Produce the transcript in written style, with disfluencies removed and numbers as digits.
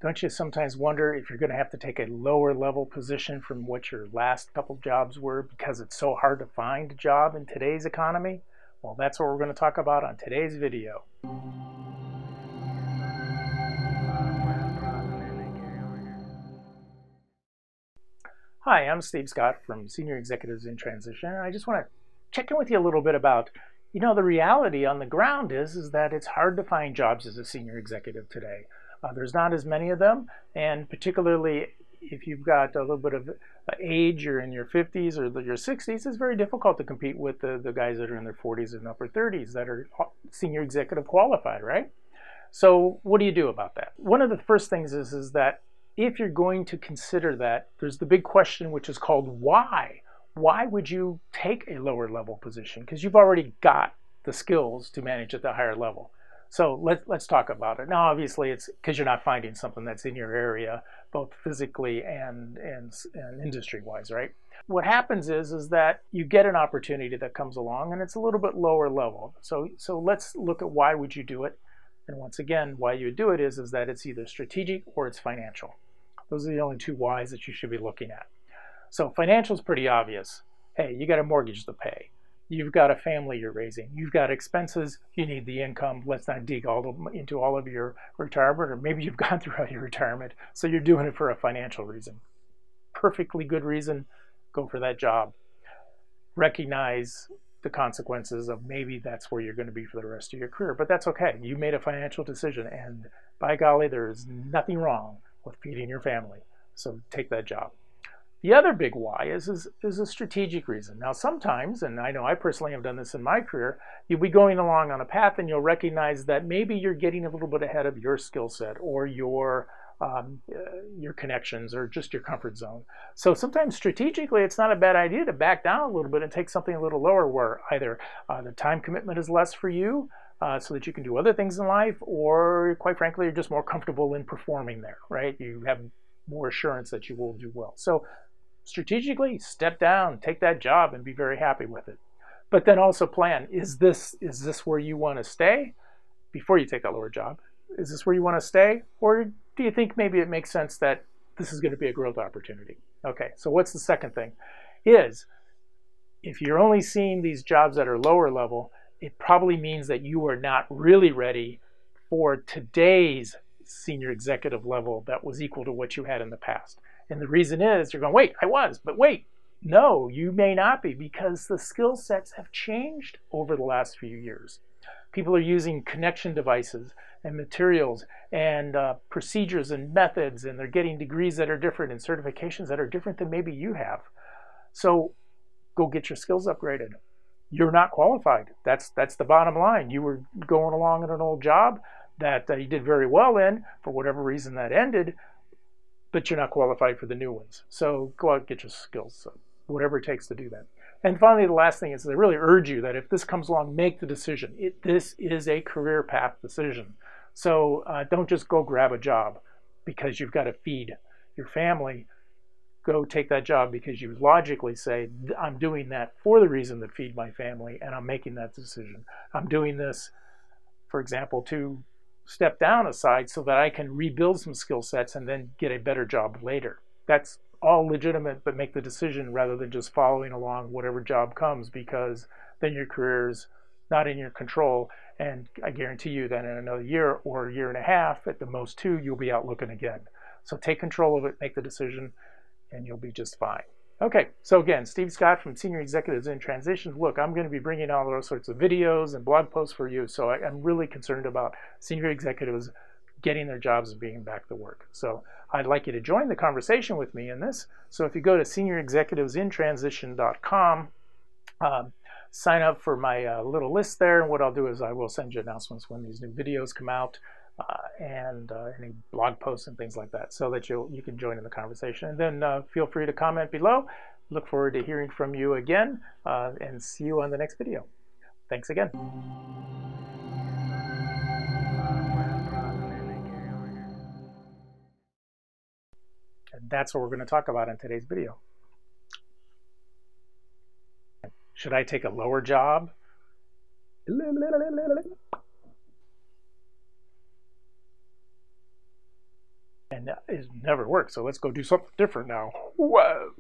Don't you sometimes wonder if you're going to have to take a lower level position from what your last couple jobs were because it's so hard to find a job in today's economy? Well, that's what we're going to talk about on today's video. Hi, I'm Steve Scott from Senior Executives in Transition, and I just want to check in with you a little bit about, the reality on the ground is that it's hard to find jobs as a senior executive today. There's not as many of them, and particularly if you've got a little bit of age, you're in your 50s or your 60s, it's very difficult to compete with the guys that are in their 40s and upper 30s that are senior executive qualified, right? So what do you do about that? One of the first things is that if you're going to consider that, there's the big question, which is called why. Why would you take a lower level position? Because you've already got the skills to manage at the higher level. So let's talk about it. Now, obviously, it's because you're not finding something that's in your area, both physically and industry-wise, right? What happens is that you get an opportunity that comes along, and it's a little bit lower level. So let's look at why would you do it. And once again, why you would do it is that it's either strategic or it's financial. Those are the only two whys that you should be looking at. So financial is pretty obvious. Hey, you got a mortgage to pay. You've got a family you're raising. You've got expenses. You need the income. Let's not dig into all of your retirement, or maybe you've gone through all your retirement, so you're doing it for a financial reason. Perfectly good reason. Go for that job. Recognize the consequences of maybe that's where you're going to be for the rest of your career, but that's okay. You made a financial decision, and by golly, there's nothing wrong with feeding your family. So take that job. The other big why is a strategic reason. Now, sometimes, and I know I personally have done this in my career, you'll be going along on a path and you'll recognize that maybe you're getting a little bit ahead of your skill set or your connections or just your comfort zone. So sometimes strategically, it's not a bad idea to back down a little bit and take something a little lower where either the time commitment is less for you so that you can do other things in life, or quite frankly, you're just more comfortable in performing there, right? You have more assurance that you will do well. So strategically, step down, take that job, and be very happy with it. But then also plan, is this where you want to stay before you take that lower job? Is this where you want to stay? Or do you think maybe it makes sense that this is going to be a growth opportunity? Okay, so what's the second thing? Is if you're only seeing these jobs that are lower level, it probably means that you are not really ready for today's senior executive level that was equal to what you had in the past. And the reason is you're going, wait, I was, but wait, no, you may not be, because the skill sets have changed over the last few years. People are using connection devices and materials and procedures and methods, and they're getting degrees that are different and certifications that are different than maybe you have. So go get your skills upgraded. You're not qualified. That's the bottom line. You were going along in an old job that you did very well in, for whatever reason that ended, but you're not qualified for the new ones. So go out and get your skills, whatever it takes to do that. And finally, the last thing is I really urge you that if this comes along, make the decision. This is a career path decision. So don't just go grab a job because you've got to feed your family. Go take that job because you logically say, I'm doing that for the reason to feed my family, and I'm making that decision. I'm doing this, for example, to step down aside so that I can rebuild some skill sets and then get a better job later. That's all legitimate, but make the decision rather than just following along whatever job comes, because then your career's not in your control, and I guarantee you that in another year or a year and a half, at the most 2, you'll be out looking again. So take control of it, make the decision, and you'll be just fine. Okay, so again, Steve Scott from Senior Executives in Transition. Look, I'm going to be bringing all those sorts of videos and blog posts for you, so I'm really concerned about senior executives getting their jobs and being back to work. So I'd like you to join the conversation with me in this. So if you go to seniorexecutivesintransition.com, sign up for my little list there, and what I'll do is I will send you announcements when these new videos come out, and any blog posts and things like that, so that you can join in the conversation. And then feel free to comment below. Look forward to hearing from you again, and see you on the next video. Thanks again. And that's what we're going to talk about in today's video. Should I take a lower job? and it never worked. So let's go do something different now. Whoa.